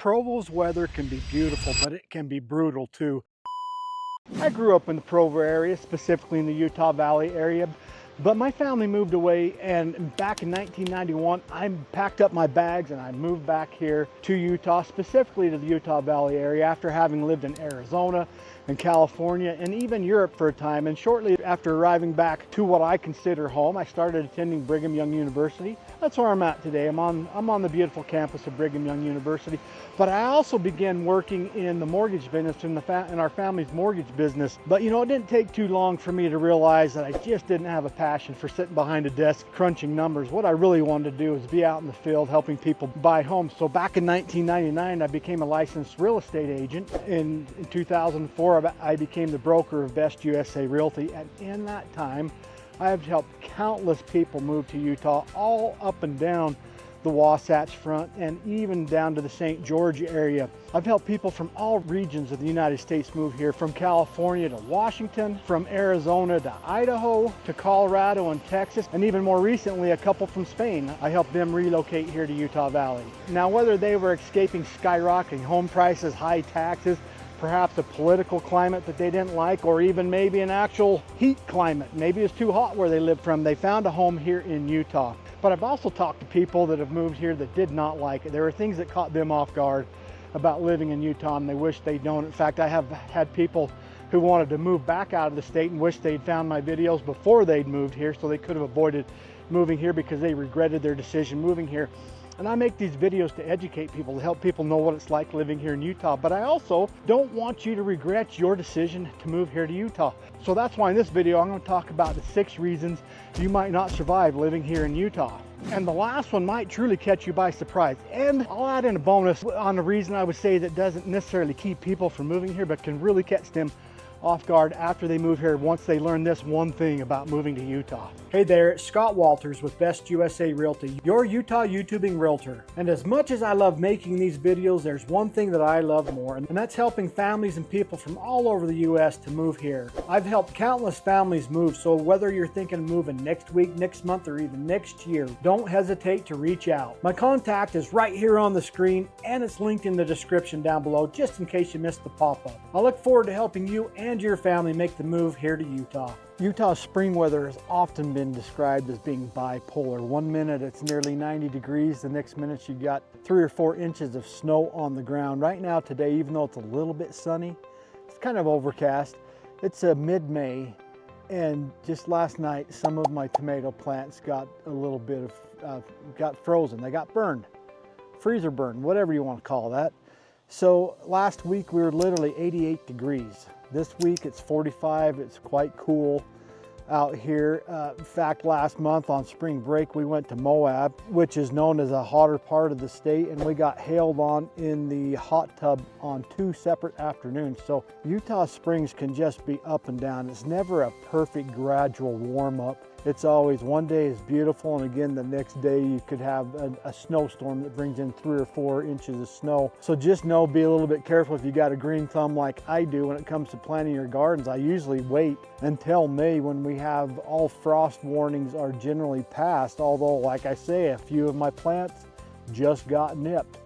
Provo's weather can be beautiful, but it can be brutal too. I grew up in the Provo area, specifically in the Utah Valley area, but my family moved away, and back in 1991, I packed up my bags and I moved back here to Utah, specifically to the Utah Valley area, after having lived in Arizona and California and even Europe for a time. And shortly after arriving back to what I consider home, I started attending Brigham Young University. That's where I'm at today. I'm on the beautiful campus of Brigham Young University. But I also began working in the mortgage business, in our family's mortgage business. But you know, it didn't take too long for me to realize that I just didn't have a passion for sitting behind a desk crunching numbers. What I really wanted to do was be out in the field helping people buy homes. So back in 1999, I became a licensed real estate agent. In 2004, I became the broker of Best USA Realty. And in that time, I have helped countless people move to Utah, all up and down the Wasatch Front and even down to the St. George area. I've helped people from all regions of the United States move here, from California to Washington, from Arizona to Idaho, to Colorado and Texas, and even more recently, a couple from Spain. I helped them relocate here to Utah Valley. Now, whether they were escaping skyrocketing home prices, high taxes, perhaps a political climate that they didn't like, or even maybe an actual heat climate. Maybe it's too hot where they live from. They found a home here in Utah. But I've also talked to people that have moved here that did not like it. There were things that caught them off guard about living in Utah, and they wish they'd known. In fact, I have had people who wanted to move back out of the state and wish they'd found my videos before they'd moved here, so they could have avoided moving here because they regretted their decision moving here. And I make these videos to educate people, to help people know what it's like living here in Utah. But I also don't want you to regret your decision to move here to Utah. So that's why in this video, I'm going to talk about the 6 reasons you might not survive living here in Utah. And the last one might truly catch you by surprise. And I'll add in a bonus on the reason I would say that doesn't necessarily keep people from moving here, but can really catch them off guard after they move here once they learn this one thing about moving to Utah. Hey there, it's Scott Walters with Best USA Realty, your Utah YouTubing realtor. And as much as I love making these videos, there's one thing that I love more, and that's helping families and people from all over the US to move here. I've helped countless families move, so whether you're thinking of moving next week, next month, or even next year, don't hesitate to reach out. My contact is right here on the screen, and it's linked in the description down below, just in case you missed the pop-up. I look forward to helping you and your family make the move here to Utah. Utah's spring weather has often been described as being bipolar. One minute it's nearly 90 degrees, the next minute you got 3 or 4 inches of snow on the ground. Right now today, even though it's a little bit sunny, it's kind of overcast. It's mid-May, and just last night some of my tomato plants got a little bit of, got frozen. They got burned, freezer burned, whatever you want to call that. So last week we were literally 88 degrees. This week it's 45, it's quite cool out here. In fact, last month on spring break, we went to Moab, which is known as a hotter part of the state, and we got hailed on in the hot tub on 2 separate afternoons. So Utah springs can just be up and down. It's never a perfect gradual warm up. It's always one day is beautiful, and again the next day you could have a snowstorm that brings in 3 or 4 inches of snow. So just know, be a little bit careful if you got a green thumb like I do when it comes to planting your gardens. I usually wait until May when we have all frost warnings are generally passed, although like I say, a few of my plants just got nipped.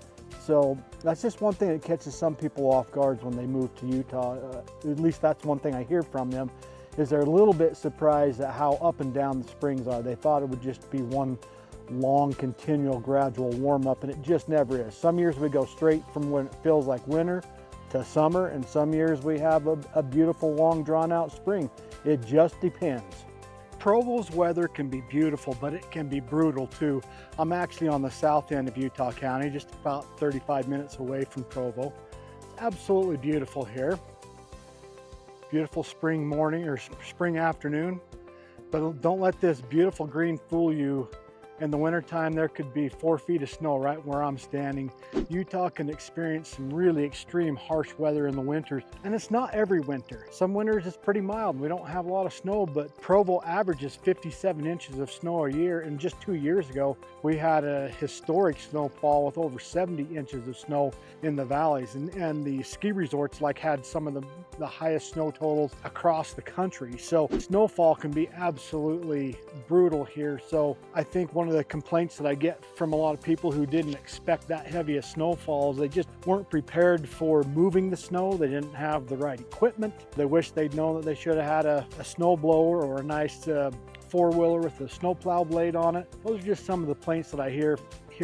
So that's just one thing that catches some people off guard when they move to Utah. At least that's one thing I hear from them, is they're a little bit surprised at how up and down the springs are. They thought it would just be one long, continual, gradual warm up, and it just never is. Some years we go straight from when it feels like winter to summer, and some years we have a beautiful, long, drawn out spring. It just depends. Provo's weather can be beautiful, but it can be brutal too. I'm actually on the south end of Utah County, just about 35 minutes away from Provo. It's absolutely beautiful here. Beautiful spring morning or spring afternoon, but don't let this beautiful green fool you. In the wintertime, there could be 4 feet of snow right where I'm standing. Utah can experience some really extreme harsh weather in the winters, and it's not every winter. Some winters it's pretty mild. We don't have a lot of snow, but Provo averages 57 inches of snow a year, and just 2 years ago, we had a historic snowfall with over 70 inches of snow in the valleys, and the ski resorts had some of the highest snow totals across the country. So snowfall can be absolutely brutal here. So I think one of of the complaints that I get from a lot of people who didn't expect that heavy of snowfalls. They just weren't prepared for moving the snow. They didn't have the right equipment. They wish they'd known that they should have had a snow blower or a nice four-wheeler with a snowplow blade on it. Those are just some of the complaints that I hear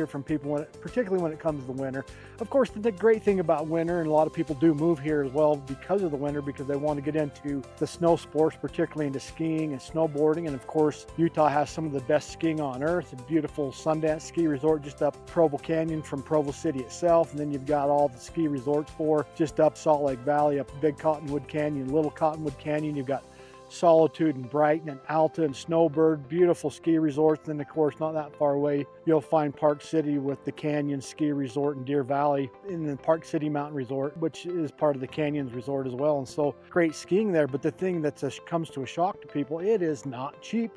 from people, particularly when it comes to winter. Of course, the great thing about winter, and a lot of people do move here as well because of the winter, because they want to get into the snow sports, particularly into skiing and snowboarding. And of course, Utah has some of the best skiing on earth. A beautiful Sundance ski resort just up Provo Canyon from Provo City itself. And then you've got all the ski resorts just up Salt Lake Valley, up Big Cottonwood Canyon, Little Cottonwood Canyon. You've got Solitude and Brighton and Alta and Snowbird, beautiful ski resorts. Then of course, not that far away, you'll find Park City with the Canyon Ski Resort in Deer Valley, and the Park City Mountain Resort, which is part of the Canyons Resort as well. And so great skiing there. But the thing that comes to a shock to people, it is not cheap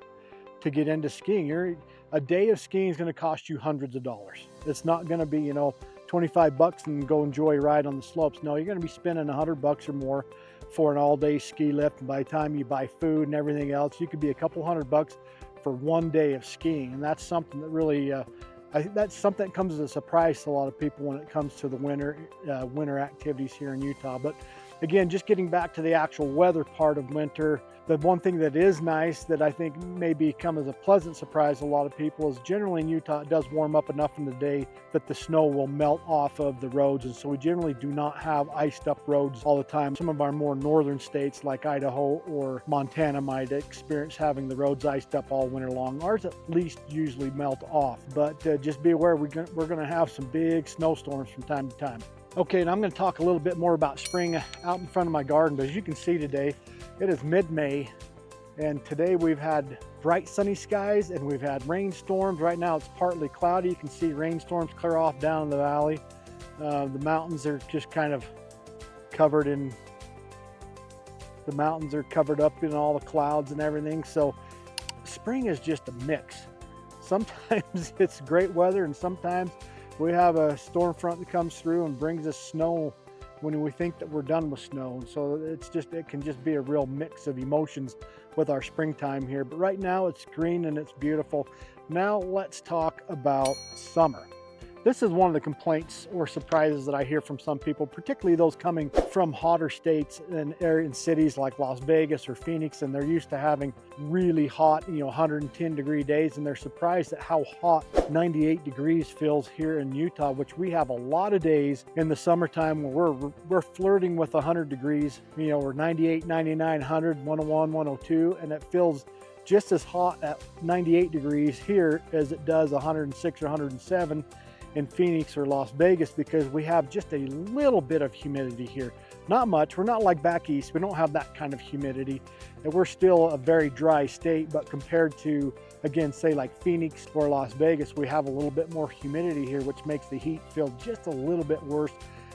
to get into skiing. A day of skiing is going to cost you hundreds of dollars. It's not going to be, 25 bucks and go enjoy a ride on the slopes. No, you're going to be spending 100 bucks or more for an all-day ski lift. And by the time you buy food and everything else, you could be a couple $100 for one day of skiing. And that's something that really, that's something that comes as a surprise to a lot of people when it comes to the winter activities here in Utah. But again, just getting back to the actual weather part of winter, the one thing that is nice that I think may come as a pleasant surprise to a lot of people is generally in Utah, it does warm up enough in the day that the snow will melt off of the roads. And so we generally do not have iced up roads all the time. Some of our more northern states like Idaho or Montana might experience having the roads iced up all winter long. Ours at least usually melt off, but just be aware we're going to have some big snowstorms from time to time. Okay, and I'm going to talk a little bit more about spring out in front of my garden. But as you can see today, it is mid-May, and today we've had bright sunny skies and we've had rainstorms. Right now it's partly cloudy. You can see rainstorms clear off down in the valley. The mountains are just kind of covered up in all the clouds and everything. So spring is just a mix. Sometimes it's great weather, and sometimes we have a storm front that comes through and brings us snow when we think that we're done with snow. And so it can just be a real mix of emotions with our springtime here. But right now it's green and it's beautiful. Now let's talk about summer. This is one of the complaints or surprises that I hear from some people, particularly those coming from hotter states and in cities like Las Vegas or Phoenix, and they're used to having really hot, 110 degree days, and they're surprised at how hot 98 degrees feels here in Utah, which we have a lot of days in the summertime where we're flirting with 100 degrees. We're 98, 99, 100, 101, 102, and it feels just as hot at 98 degrees here as it does 106 or 107 in Phoenix or Las Vegas, because we have just a little bit of humidity here. Not much. We're not like back east. We don't have that kind of humidity, and we're still a very dry state. But compared to, again, say like Phoenix or Las Vegas, we have a little bit more humidity here, which makes the heat feel just a little bit worse.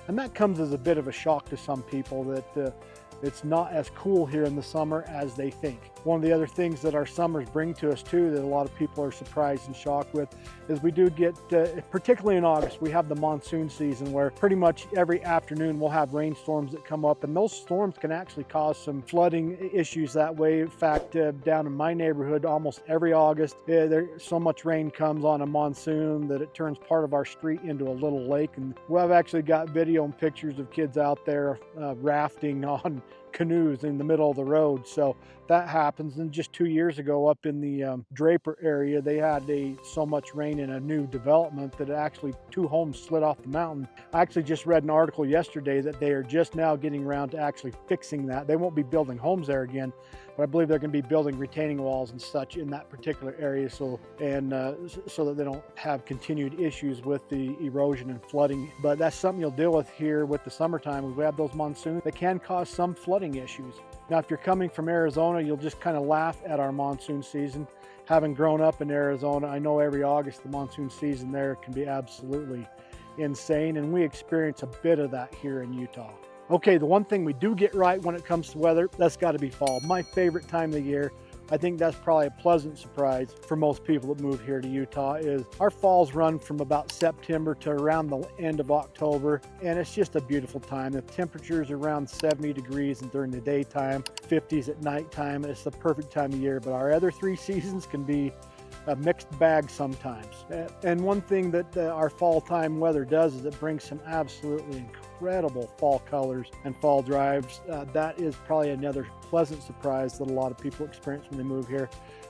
And that comes as a bit of a shock to some people that it's not as cool here in the summer as they think. One of the other things that our summers bring to us too, that a lot of people are surprised and shocked with, is we do get, particularly in August, we have the monsoon season where pretty much every afternoon we'll have rainstorms that come up, and those storms can actually cause some flooding issues that way. In fact, down in my neighborhood, almost every August, so much rain comes on a monsoon that it turns part of our street into a little lake. And we've actually got video and pictures of kids out there rafting on canoes in the middle of the road. So that happens. And just 2 years ago up in the Draper area, they had so much rain in a new development that actually 2 homes slid off the mountain. I actually just read an article yesterday that they are just now getting around to actually fixing that. They won't be building homes there again, but I believe they're going to be building retaining walls and such in that particular area, so that they don't have continued issues with the erosion and flooding. But that's something you'll deal with here with the summertime. We have those monsoons that can cause some flooding issues. Now, if you're coming from Arizona, you'll just kind of laugh at our monsoon season. Having grown up in Arizona, I know every August the monsoon season there can be absolutely insane, and we experience a bit of that here in Utah. Okay, the one thing we do get right when it comes to weather, that's got to be fall. My favorite time of the year. I think that's probably a pleasant surprise for most people that move here to Utah, is our falls run from about September to around the end of October, and it's just a beautiful time. The temperatures are around 70 degrees and during the daytime, 50s at nighttime. It's the perfect time of year, but our other 3 seasons can be a mixed bag sometimes. And one thing that our fall time weather does is it brings some absolutely incredible fall colors and fall drives. That is probably another pleasant surprise that a lot of people experience when they move here.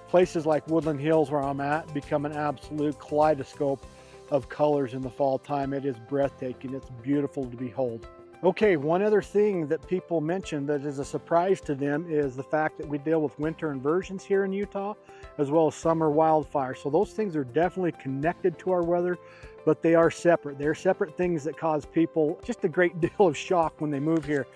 Places like Woodland Hills, where I'm at, become an absolute kaleidoscope of colors in the fall time. It is breathtaking. It's beautiful to behold. Okay, one other thing that people mention that is a surprise to them is the fact that we deal with winter inversions here in Utah, as well as summer wildfire. So those things are definitely connected to our weather, but they are separate. They're separate things that cause people just a great deal of shock when they move here.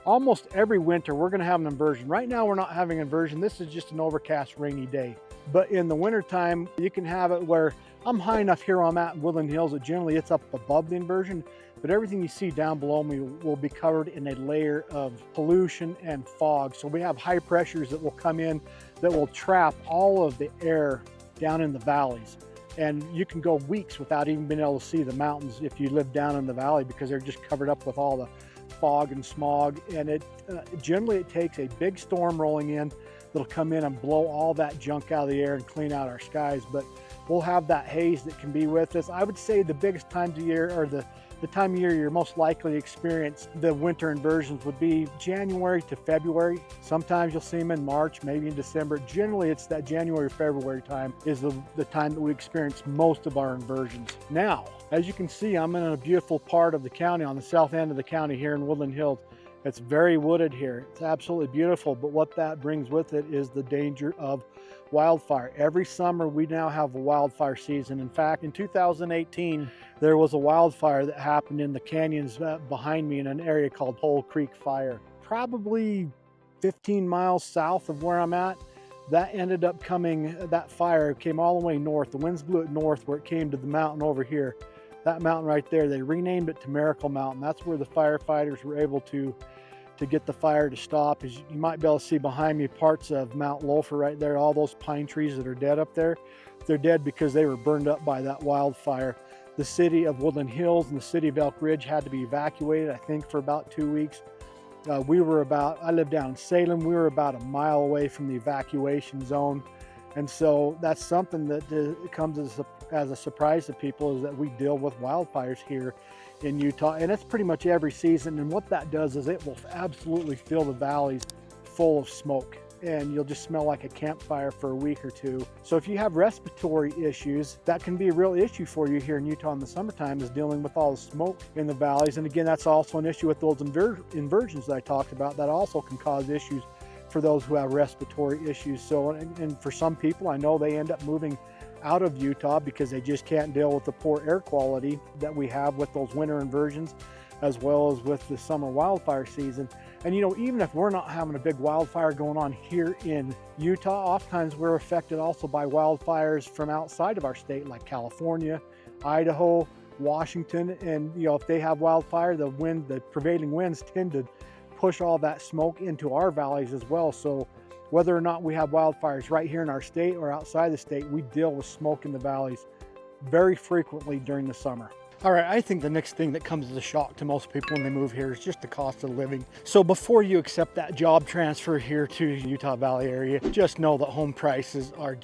Almost every winter, we're gonna have an inversion. Right now, we're not having inversion. This is just an overcast, rainy day. But in the wintertime, you can have it where I'm high enough here where I'm at in Woodland Hills that generally it's up above the inversion, but everything you see down below me will be covered in a layer of pollution and fog. So we have high pressures that will come in that will trap all of the air down in the valleys. And you can go weeks without even being able to see the mountains if you live down in the valley, because they're just covered up with all the fog and smog. And generally it takes a big storm rolling in that'll come in and blow all that junk out of the air and clean out our skies. But we'll have that haze that can be with us. I would say the biggest time of year, or the time of year you're most likely to experience the winter inversions, would be January to February. Sometimes you'll see them in March, maybe in December. Generally, it's that January, February time is the time that we experience most of our inversions. Now, as you can see, I'm in a beautiful part of the county, on the south end of the county here in Woodland Hills. It's very wooded here. It's absolutely beautiful, but what that brings with it is the danger of wildfire. Every summer we now have a wildfire season. In fact, in 2018, there was a wildfire that happened in the canyons behind me in an area called Hole Creek Fire. Probably 15 miles south of where I'm at. That ended up that fire came all the way north. The winds blew it north where it came to the mountain over here. That mountain right there, they renamed it to Miracle Mountain. That's where the firefighters were able to get the fire to stop. As you might be able to see behind me, parts of Mount Loafer right there, all those pine trees that are dead up there, they're dead because they were burned up by that wildfire. The city of Woodland Hills and the city of Elk Ridge had to be evacuated, I think, for about 2 weeks. I lived down in Salem. We were about a mile away from the evacuation zone. And so that's something that comes as a surprise to people, is that we deal with wildfires here in Utah, and it's pretty much every season. And what that does is it will absolutely fill the valleys full of smoke, and you'll just smell like a campfire for a week or two. So if you have respiratory issues, that can be a real issue for you here in Utah in the summertime, is dealing with all the smoke in the valleys. And again, that's also an issue with those inversions that I talked about. That also can cause issues for those who have respiratory issues. So, and for some people, I know they end up moving out of Utah because they just can't deal with the poor air quality that we have with those winter inversions, as well as with the summer wildfire season. And you know, even if we're not having a big wildfire going on here in Utah, oftentimes we're affected also by wildfires from outside of our state, like California, Idaho, Washington. And you know, if they have wildfire, the prevailing winds tend to push all that smoke into our valleys as well. So whether or not we have wildfires right here in our state or outside the state, we deal with smoke in the valleys very frequently during the summer. All right, I think the next thing that comes as a shock to most people when they move here is just the cost of living. So before you accept that job transfer here to Utah Valley area, just know that home prices are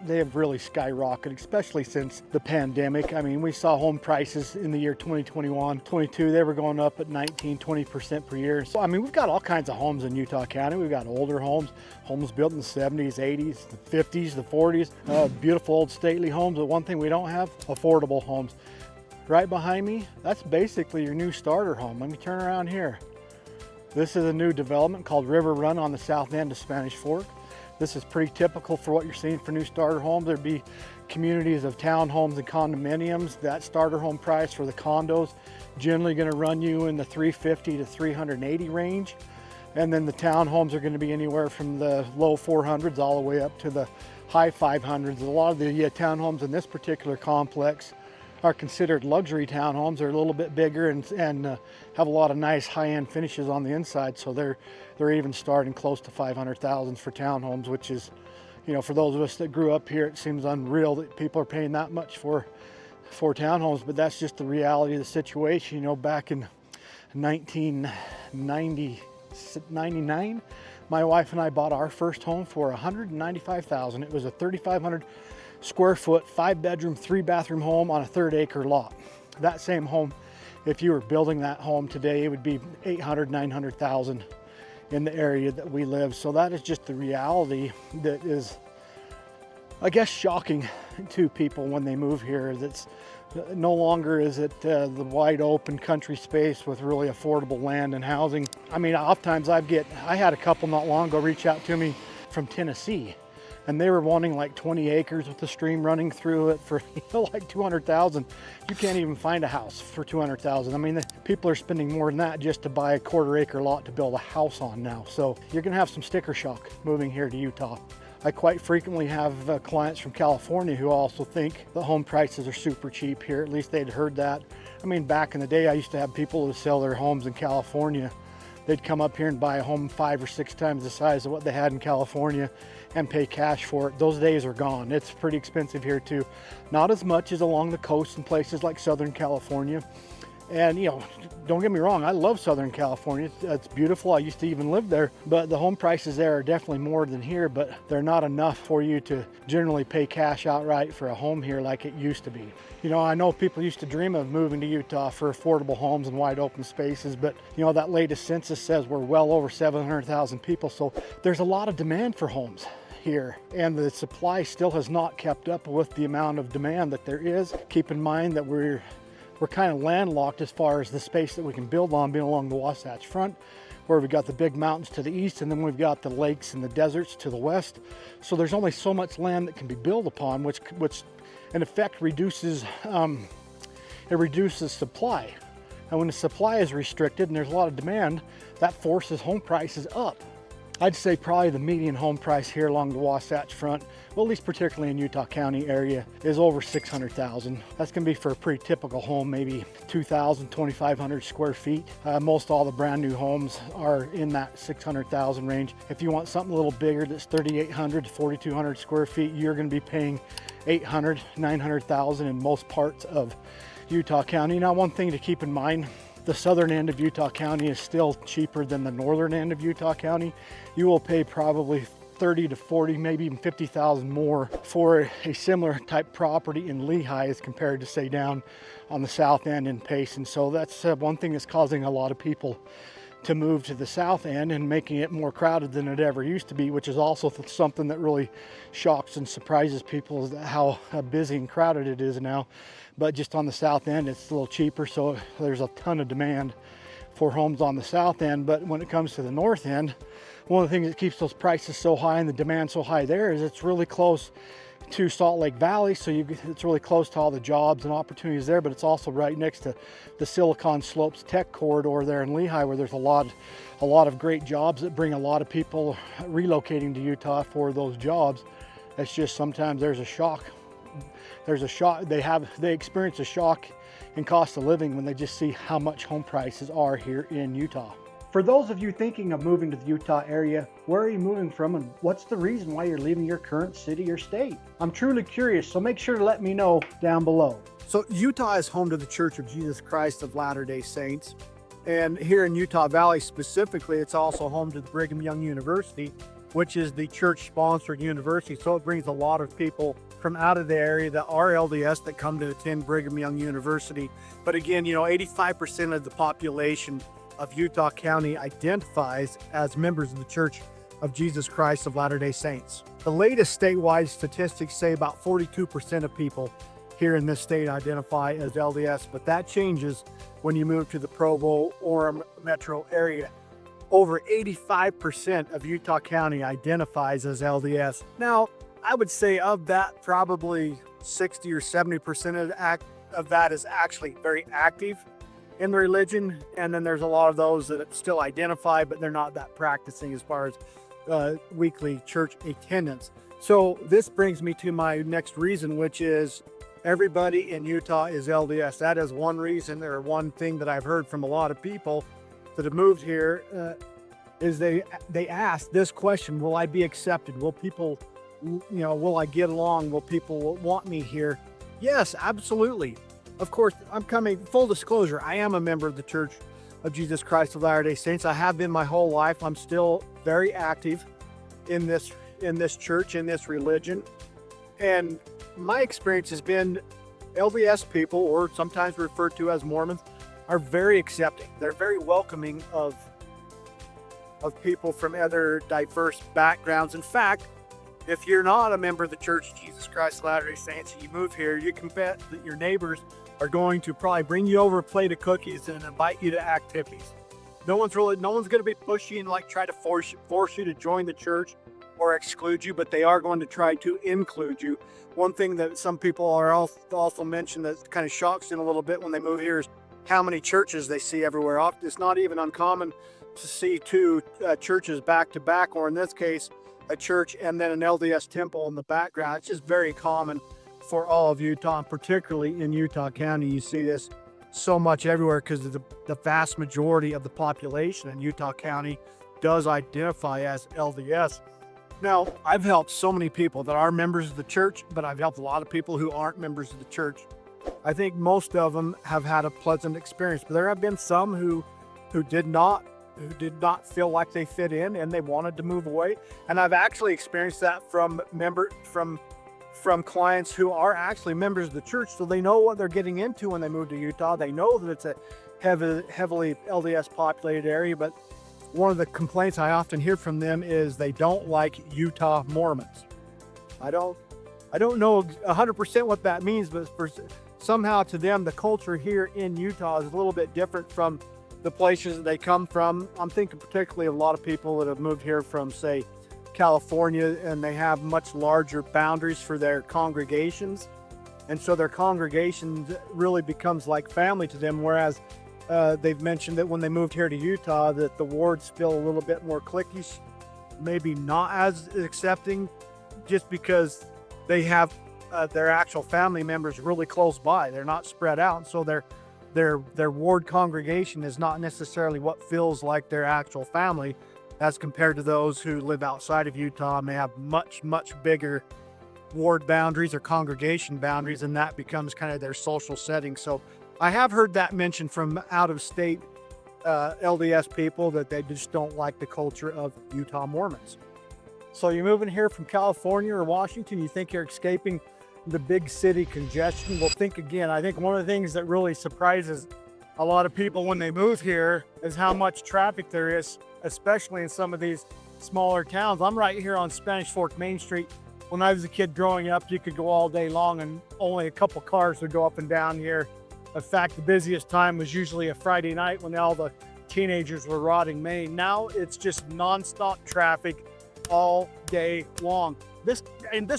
they have really skyrocketed, especially since the pandemic. I mean, we saw home prices in the year 2021, 22, they were going up at 19-20% per year. So, I mean, we've got all kinds of homes in Utah County. We've got older homes built in the 70s, 80s, the 50s, the 40s, beautiful old stately homes. But one thing we don't have, affordable homes. Right behind me, that's basically your new starter home. Let me turn around here. This is a new development called River Run on the south end of Spanish Fork. This is pretty typical for what you're seeing for new starter homes. There'd be communities of townhomes and condominiums. That starter home price for the condos generally going to run you in the $350 to $380 range. And then the townhomes are going to be anywhere from the low 400s all the way up to the high 500s. A lot of the townhomes in this particular complex are considered luxury townhomes. They're a little bit bigger and have a lot of nice high-end finishes on the inside. So they're even starting close to $500,000 for townhomes, which is, you know, for those of us that grew up here, it seems unreal that people are paying that much for townhomes. But that's just the reality of the situation. You know, back in 1999, my wife and I bought our first home for $195,000. It was a 3,500 square foot, 5-bedroom, 3-bathroom home on a 3rd-acre lot. That same home, if you were building that home today, it would be 800, 900,000 in the area that we live. So that is just the reality that is, I guess, shocking to people when they move here. That's no longer is it the wide open country space with really affordable land and housing. I mean, oftentimes I had a couple not long ago reach out to me from Tennessee, and they were wanting like 20 acres with the stream running through it for like 200,000. You can't even find a house for 200,000. I mean, people are spending more than that just to buy a 1/4-acre lot to build a house on now. So you're gonna have some sticker shock moving here to Utah. I quite frequently have clients from California who also think the home prices are super cheap here. At least they'd heard that. I mean, back in the day, I used to have people who sell their homes in California. They'd come up here and buy a home 5 or 6 times the size of what they had in California and pay cash for it. Those days are gone. It's pretty expensive here too. Not as much as along the coast in places like Southern California. And you know, don't get me wrong, I love Southern California. It's beautiful. I used to even live there, but the home prices there are definitely more than here, but they're not enough for you to generally pay cash outright for a home here like it used to be. You know, I know people used to dream of moving to Utah for affordable homes and wide open spaces, but you know, that latest census says we're well over 700,000 people. So there's a lot of demand for homes here, and the supply still has not kept up with the amount of demand that there is. Keep in mind that we're kind of landlocked as far as the space that we can build on, being along the Wasatch Front, where we've got the big mountains to the east, and then we've got the lakes and the deserts to the west. So there's only so much land that can be built upon, which in effect reduces supply. And when the supply is restricted and there's a lot of demand, that forces home prices up. I'd say probably the median home price here along the Wasatch Front, well, at least particularly in Utah County area, is over 600,000. That's gonna be for a pretty typical home, maybe 2,000, 2,500 square feet. Most all the brand new homes are in that 600,000 range. If you want something a little bigger that's 3,800 to 4,200 square feet, you're gonna be paying 800, 900,000 in most parts of Utah County. Now, one thing to keep in mind, the southern end of Utah County is still cheaper than the northern end of Utah County. You will pay probably 30 to 40, maybe even 50,000 more for a similar type property in Lehi as compared to, say, down on the south end in Payson. So that's one thing that's causing a lot of people to move to the south end and making it more crowded than it ever used to be, which is also something that really shocks and surprises people, is how busy and crowded it is now. But just on the south end, it's a little cheaper, so there's a ton of demand for homes on the south end. But when it comes to the north end, one of the things that keeps those prices so high and the demand so high there is it's really close to Salt Lake Valley, so it's really close to all the jobs and opportunities there, but it's also right next to the Silicon Slopes Tech Corridor there in Lehi, where there's a lot of great jobs that bring a lot of people relocating to Utah for those jobs. It's just sometimes there's a shock. They experience a shock in cost of living when they just see how much home prices are here in Utah. For those of you thinking of moving to the Utah area, where are you moving from and what's the reason why you're leaving your current city or state? I'm truly curious, so make sure to let me know down below. So Utah is home to the Church of Jesus Christ of Latter-day Saints. And here in Utah Valley specifically, it's also home to the Brigham Young University, which is the church-sponsored university. So it brings a lot of people from out of the area that are LDS that come to attend Brigham Young University. But again, 85% of the population of Utah County identifies as members of the Church of Jesus Christ of Latter-day Saints. The latest statewide statistics say about 42% of people here in this state identify as LDS, but that changes when you move to the Provo, Orem metro area. Over 85% of Utah County identifies as LDS. Now, I would say of that, probably 60 or 70% of that is actually very active in the religion, and then there's a lot of those that still identify, but they're not that practicing as far as weekly church attendance. So this brings me to my next reason, which is everybody in Utah is LDS. That is one reason, or one thing that I've heard from a lot of people that have moved here, is they ask this question: will I be accepted? Will people, will I get along? Will people want me here? Yes, absolutely. Of course, I'm coming, full disclosure, I am a member of the Church of Jesus Christ of Latter-day Saints. I have been my whole life. I'm still very active in this church, in this religion. And my experience has been LDS people, or sometimes referred to as Mormons, are very accepting. They're very welcoming of people from other diverse backgrounds. In fact, if you're not a member of the Church of Jesus Christ of Latter-day Saints and you move here, you can bet that your neighbors are going to probably bring you over a plate of cookies and invite you to activities. No one's going to be pushy and like try to force you to join the church or exclude you, but they are going to try to include you. One thing that some people are also mentioned that kind of shocks them a little bit when they move here is how many churches they see everywhere. Often it's not even uncommon to see two churches back to back, or in this case, a church and then an LDS temple in the background. It's just very common for all of Utah, and particularly in Utah County. You see this so much everywhere because the vast majority of the population in Utah County does identify as LDS. Now, I've helped so many people that are members of the church, but I've helped a lot of people who aren't members of the church. I think most of them have had a pleasant experience, but there have been some who did not feel like they fit in and they wanted to move away. And I've actually experienced that from clients who are actually members of the church, so they know what they're getting into when they move to Utah. They know that it's a heavily LDS populated area, but one of the complaints I often hear from them is they don't like Utah Mormons. I don't know 100% what that means, but somehow to them, the culture here in Utah is a little bit different from the places that they come from. I'm thinking particularly of a lot of people that have moved here from, say, California, and they have much larger boundaries for their congregations. And so their congregation really becomes like family to them, whereas they've mentioned that when they moved here to Utah, that the wards feel a little bit more cliquish, maybe not as accepting, just because they have their actual family members really close by. They're not spread out, and so their ward congregation is not necessarily what feels like their actual family, as compared to those who live outside of Utah and may have much bigger ward boundaries or congregation boundaries, and that becomes kind of their social setting. So I have heard that mentioned from out-of-state LDS people, that they just don't like the culture of Utah Mormons. So you're moving here from California or Washington, you think you're escaping the big city congestion. Well, think again. I think one of the things that really surprises a lot of people when they move here is how much traffic there is, especially in some of these smaller towns. I'm right here on Spanish Fork Main Street. When I was a kid growing up, you could go all day long and only a couple cars would go up and down here. In fact, the busiest time was usually a Friday night when all the teenagers were rotting Maine. Now it's just nonstop traffic all day long. This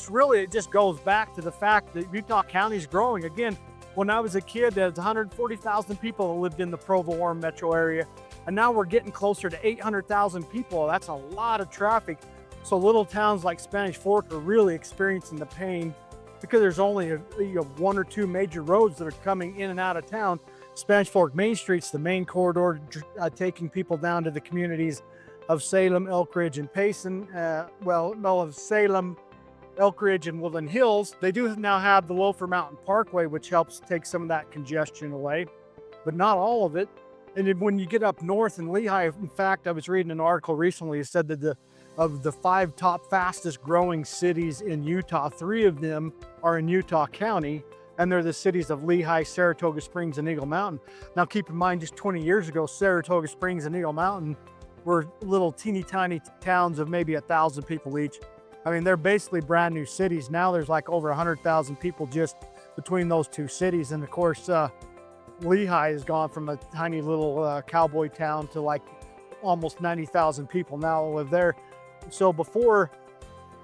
really, it just goes back to the fact that Utah County is growing. Again, when I was a kid, there was 140,000 people that lived in the Provo-Orem metro area, and now we're getting closer to 800,000 people. That's a lot of traffic. So little towns like Spanish Fork are really experiencing the pain because there's only one or two major roads that are coming in and out of town. Spanish Fork Main Street's the main corridor taking people down to the communities of Salem, Elk Ridge, and Payson. Of Salem, Elk Ridge, and Woodland Hills. They do now have the Loafer Mountain Parkway, which helps take some of that congestion away, but not all of it. And then when you get up north in Lehi, in fact, I was reading an article recently that said that of the 5 top fastest growing cities in Utah, 3 of them are in Utah County, and they're the cities of Lehi, Saratoga Springs, and Eagle Mountain. Now keep in mind, just 20 years ago, Saratoga Springs and Eagle Mountain were little teeny tiny towns of maybe 1,000 people each. I mean, they're basically brand new cities. Now there's like over 100,000 people just between those 2 cities. And of course, Lehi has gone from a tiny little cowboy town to like almost 90,000 people now live there. So before,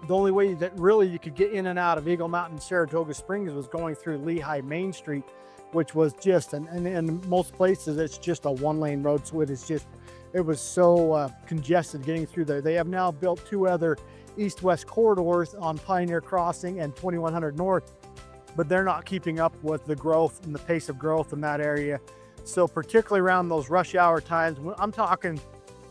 the only way that really you could get in and out of Eagle Mountain, Saratoga Springs was going through Lehi Main Street, which was just, and in most places, it's just a 1-lane road. So it was so congested getting through there. They have now built 2 other east-west corridors on Pioneer Crossing and 2100 North, but they're not keeping up with the growth and the pace of growth in that area. So particularly around those rush hour times, I'm talking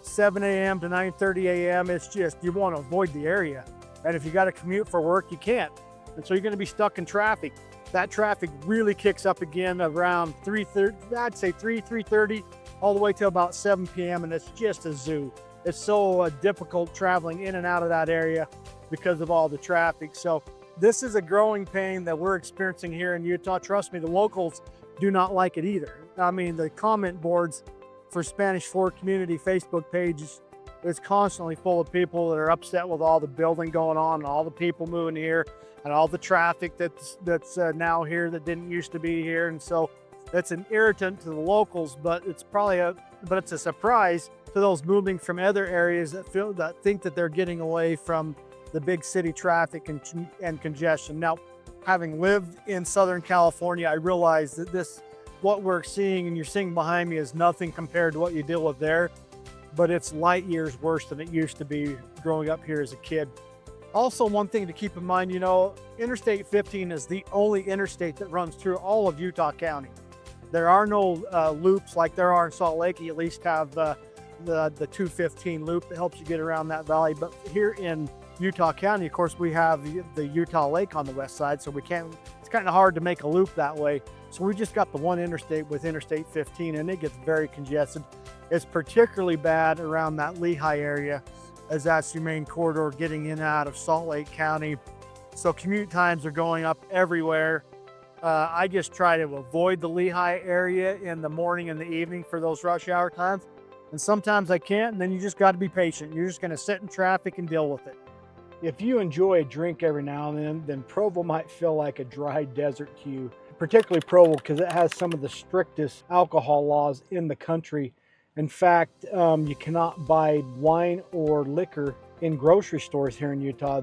7 a.m. to 9:30 a.m., it's just, you want to avoid the area. And if you got to commute for work, you can't. And so you're going to be stuck in traffic. That traffic really kicks up again around 3:30, I'd say 3:30, all the way to about 7 p.m. And it's just a zoo. It's so difficult traveling in and out of that area because of all the traffic. So This is a growing pain that we're experiencing here in Utah. Trust me, the locals do not like it either. I mean, the comment boards for Spanish Fork Community Facebook pages is constantly full of people that are upset with all the building going on and all the people moving here and all the traffic that's now here that didn't used to be here. And so it's an irritant to the locals, but it's a surprise to those moving from other areas that think that they're getting away from the big city traffic and congestion. Now, having lived in Southern California, I realize that what we're seeing and you're seeing behind me is nothing compared to what you deal with there, but it's light years worse than it used to be growing up here as a kid. Also, one thing to keep in mind, Interstate 15 is the only interstate that runs through all of Utah County. There are no loops like there are in Salt Lake. You at least have the 215 loop that helps you get around that valley. But here in Utah County, of course, we have the Utah Lake on the west side, so it's kind of hard to make a loop that way. So we just got the one interstate with Interstate 15, and it gets very congested. It's particularly bad around that Lehi area, as that's your main corridor getting in and out of Salt Lake County. So commute times are going up everywhere. I just try to avoid the Lehi area in the morning and the evening for those rush hour times. And sometimes I can't, and then you just got to be patient. You're just going to sit in traffic and deal with it. If you enjoy a drink every now and then Provo might feel like a dry desert to you, particularly Provo because it has some of the strictest alcohol laws in the country. In fact, you cannot buy wine or liquor in grocery stores here in Utah.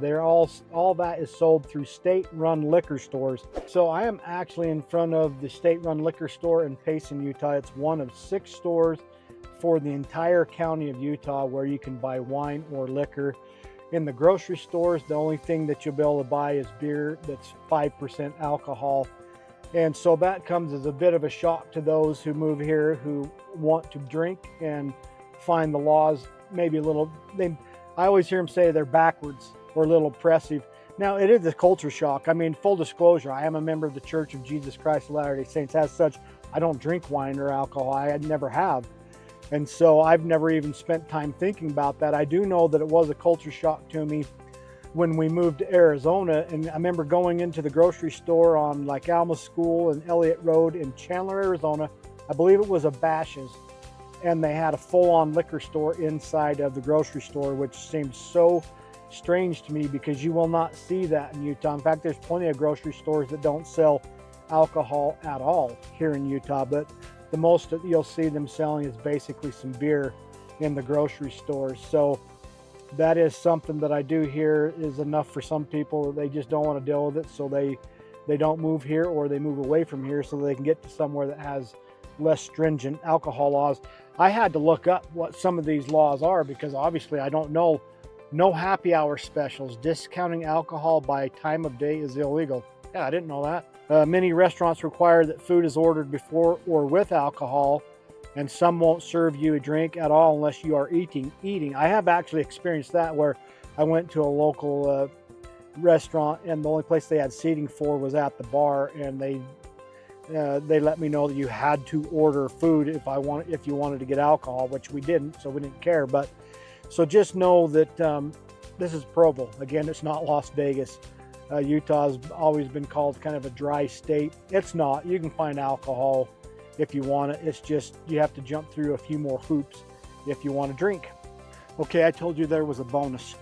All that is sold through state-run liquor stores. So I am actually in front of the state-run liquor store in Payson, Utah. It's one of 6 stores for the entire county of Utah where you can buy wine or liquor. In the grocery stores, the only thing that you'll be able to buy is beer that's 5% alcohol. And so that comes as a bit of a shock to those who move here who want to drink and find the laws maybe a little, I always hear them say they're backwards or a little oppressive. Now, it is a culture shock. I mean, full disclosure, I am a member of the Church of Jesus Christ of Latter-day Saints. As such, I don't drink wine or alcohol. I never have. And so I've never even spent time thinking about that. I do know that it was a culture shock to me when we moved to Arizona. And I remember going into the grocery store on like Alma School and Elliott Road in Chandler, Arizona. I believe it was a Bash's'. And they had a full-on liquor store inside of the grocery store, which seemed so strange to me because you will not see that in Utah. In fact, there's plenty of grocery stores that don't sell alcohol at all here in Utah, but the most that you'll see them selling is basically some beer in the grocery stores. So that is something that I do hear is enough for some people that they just don't want to deal with it. So they don't move here or they move away from here so they can get to somewhere that has less stringent alcohol laws. I had to look up what some of these laws are because obviously I don't know. No happy hour specials. Discounting alcohol by time of day is illegal. Yeah, I didn't know that. Many restaurants require that food is ordered before or with alcohol, and some won't serve you a drink at all unless you are eating. I have actually experienced that where I went to a local restaurant and the only place they had seating for was at the bar, and they let me know that you had to order food if you wanted to get alcohol, which we didn't, so we didn't care. But so just know that this is Provo. Again, it's not Las Vegas. Utah has always been called kind of a dry state. It's not. You can find alcohol if you want it. It's just you have to jump through a few more hoops if you want to drink. Okay, I told you there was a bonus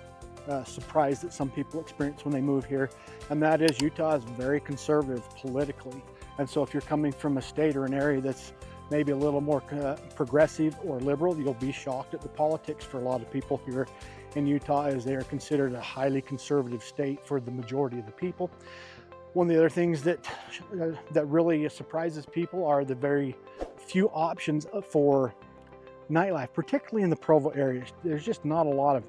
surprise that some people experience when they move here, and that is Utah is very conservative politically. And so if you're coming from a state or an area that's maybe a little more progressive or liberal, you'll be shocked at the politics for a lot of people here in Utah, as they are considered a highly conservative state for the majority of the people. One of the other things that really surprises people are the very few options for nightlife, particularly in the Provo area. There's just not a lot of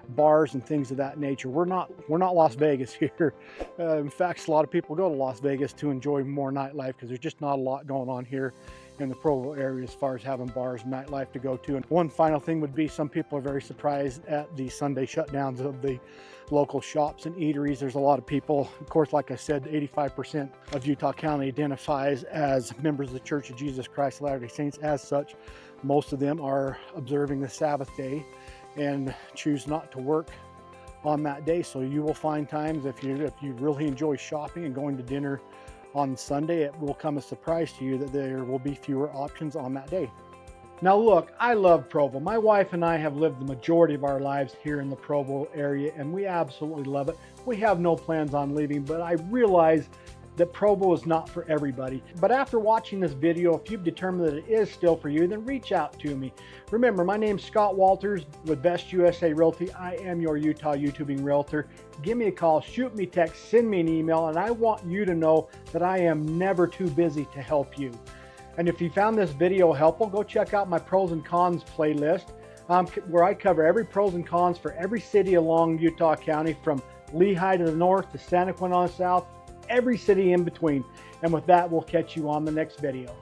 bars and things of that nature. We're not Las Vegas here. In fact, a lot of people go to Las Vegas to enjoy more nightlife because there's just not a lot going on here in the Provo area as far as having bars and nightlife to go to. And one final thing would be some people are very surprised at the Sunday shutdowns of the local shops and eateries. There's a lot of people, of course, like I said, 85% of Utah County identifies as members of the Church of Jesus Christ of Latter-day Saints. As such, most of them are observing the Sabbath day and choose not to work on that day. So you will find times if you really enjoy shopping and going to dinner on Sunday, it will come as a surprise to you that there will be fewer options on that day. Now look, I love Provo. My wife and I have lived the majority of our lives here in the Provo area, and we absolutely love it. We have no plans on leaving, but I realize that Provo is not for everybody. But after watching this video, if you've determined that it is still for you, then reach out to me. Remember, my name's Scott Walters with Best USA Realty. I am your Utah YouTubing realtor. Give me a call, shoot me a text, send me an email, and I want you to know that I am never too busy to help you. And if you found this video helpful, go check out my pros and cons playlist, where I cover every pros and cons for every city along Utah County, from Lehi to the north to Santa Quin on the south, every city in between. And with that, we'll catch you on the next video.